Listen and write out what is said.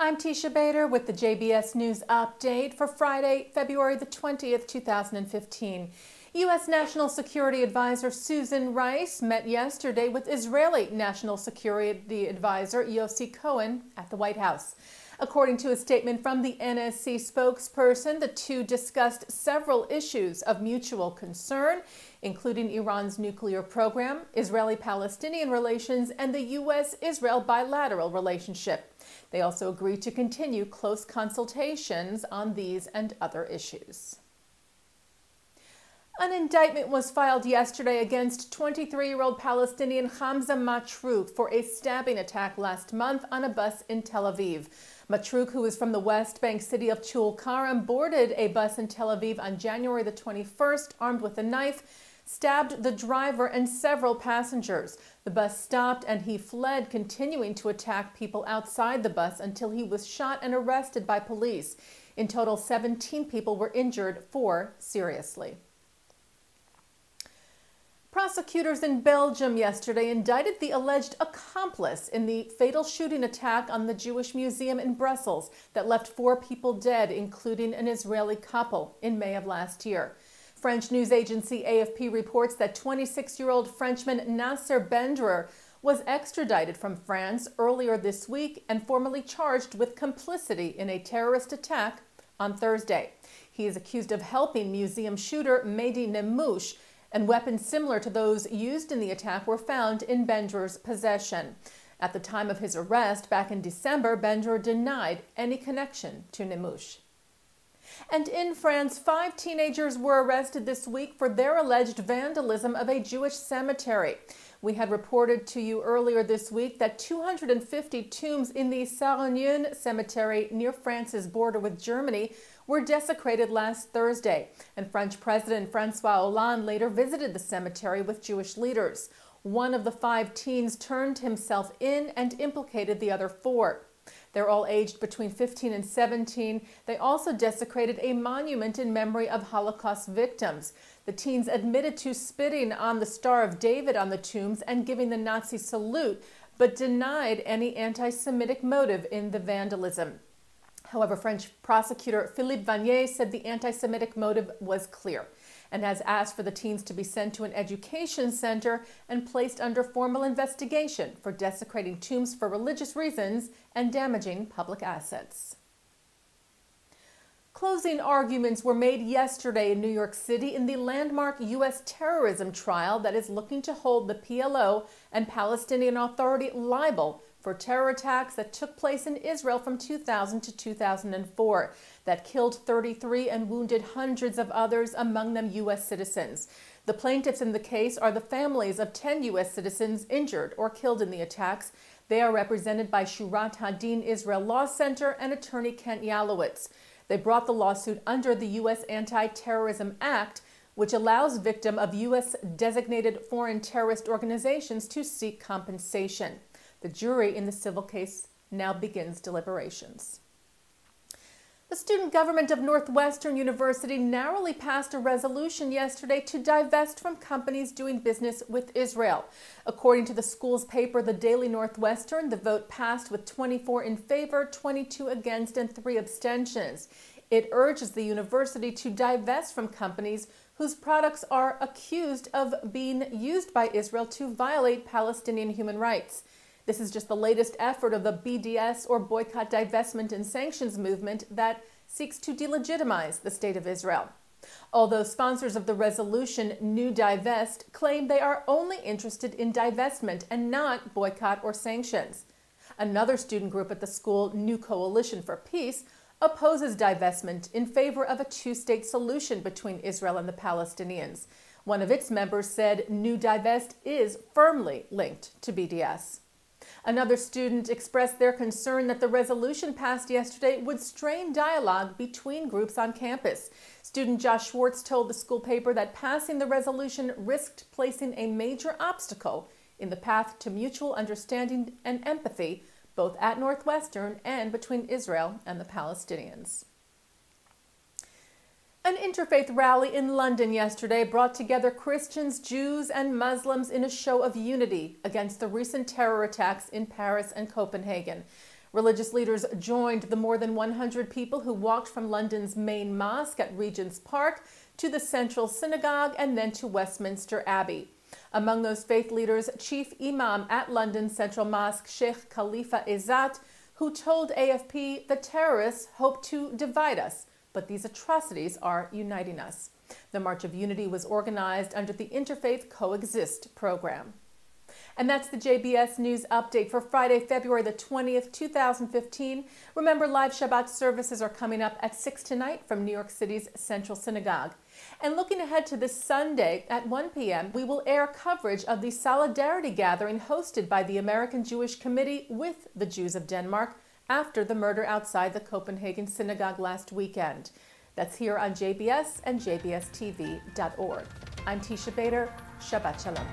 I'm Teisha Bader with the JBS News Update for Friday, February the 20th, 2015. U.S. National Security Advisor Susan Rice met yesterday with Israeli National Security Advisor Yossi Cohen at the White House. According to a statement from the NSC spokesperson, the two discussed several issues of mutual concern, including Iran's nuclear program, Israeli-Palestinian relations, and the U.S.-Israel bilateral relationship. They also agreed to continue close consultations on these and other issues. An indictment was filed yesterday against 23-year-old Palestinian Hamza Matrouk for a stabbing attack last month on a bus in Tel Aviv. Matrouk, who is from the West Bank city of Tulkarem, boarded a bus in Tel Aviv on January the 21st, armed with a knife, stabbed the driver and several passengers. The bus stopped and he fled, continuing to attack people outside the bus until he was shot and arrested by police. In total, 17 people were injured, 4 seriously. Prosecutors in Belgium yesterday indicted the alleged accomplice in the fatal shooting attack on the Jewish Museum in Brussels that left 4 people dead, including an Israeli couple, in May of last year. French news agency AFP reports that 26-year-old Frenchman Nasser Bendrer was extradited from France earlier this week and formally charged with complicity in a terrorist attack on Thursday. He is accused of helping museum shooter Mehdi Nemouche, and weapons similar to those used in the attack were found in Bendrer's possession. At the time of his arrest back in December, Bendrer denied any connection to Nemouche. And in France, 5 teenagers were arrested this week for their alleged vandalism of a Jewish cemetery. We had reported to you earlier this week that 250 tombs in the Sarre-Union cemetery near France's border with Germany were desecrated last Thursday, and French President François Hollande later visited the cemetery with Jewish leaders. One of the 5 teens turned himself in and implicated the other 4. They're all aged between 15 and 17. They also desecrated a monument in memory of Holocaust victims. The teens admitted to spitting on the Star of David on the tombs and giving the Nazi salute, but denied any anti-Semitic motive in the vandalism. However, French prosecutor Philippe Vanier said the anti-Semitic motive was clear and has asked for the teens to be sent to an education center and placed under formal investigation for desecrating tombs for religious reasons and damaging public assets. Closing arguments were made yesterday in New York City in the landmark U.S. terrorism trial that is looking to hold the PLO and Palestinian Authority liable for terror attacks that took place in Israel from 2000 to 2004 that killed 33 and wounded hundreds of others, among them U.S. citizens. The plaintiffs in the case are the families of 10 U.S. citizens injured or killed in the attacks. They are represented by Shurat Hadin Israel Law Center and attorney Kent Yalowitz. They brought the lawsuit under the U.S. Anti-Terrorism Act, which allows victims of U.S. designated foreign terrorist organizations to seek compensation. The jury in the civil case now begins deliberations. The student government of Northwestern University narrowly passed a resolution yesterday to divest from companies doing business with Israel. According to the school's paper, the Daily Northwestern, the vote passed with 24 in favor, 22 against, and 3 abstentions. It urges the university to divest from companies whose products are accused of being used by Israel to violate Palestinian human rights. This is just the latest effort of the BDS, or Boycott, Divestment and Sanctions movement, that seeks to delegitimize the State of Israel. Although sponsors of the resolution, New Divest, claim they are only interested in divestment and not boycott or sanctions. Another student group at the school, New Coalition for Peace, opposes divestment in favor of a 2-state solution between Israel and the Palestinians. One of its members said New Divest is firmly linked to BDS. Another student expressed their concern that the resolution passed yesterday would strain dialogue between groups on campus. Student Josh Schwartz told the school paper that passing the resolution risked placing a major obstacle in the path to mutual understanding and empathy, both at Northwestern and between Israel and the Palestinians. An interfaith rally in London yesterday brought together Christians, Jews, and Muslims in a show of unity against the recent terror attacks in Paris and Copenhagen. Religious leaders joined the more than 100 people who walked from London's main mosque at Regent's Park to the Central Synagogue and then to Westminster Abbey. Among those faith leaders, Chief Imam at London's Central Mosque, Sheikh Khalifa Izzat, who told AFP the terrorists hope to divide us, but these atrocities are uniting us. The March of Unity was organized under the Interfaith Coexist program. And that's the JBS News Update for Friday, February the 20th, 2015. Remember, live Shabbat services are coming up at 6 tonight from New York City's Central Synagogue. And looking ahead to this Sunday at 1 p.m., we will air coverage of the Solidarity Gathering hosted by the American Jewish Committee with the Jews of Denmark after the murder outside the Copenhagen Synagogue last weekend. That's here on JBS and jbstv.org. I'm Teisha Bader. Shabbat Shalom.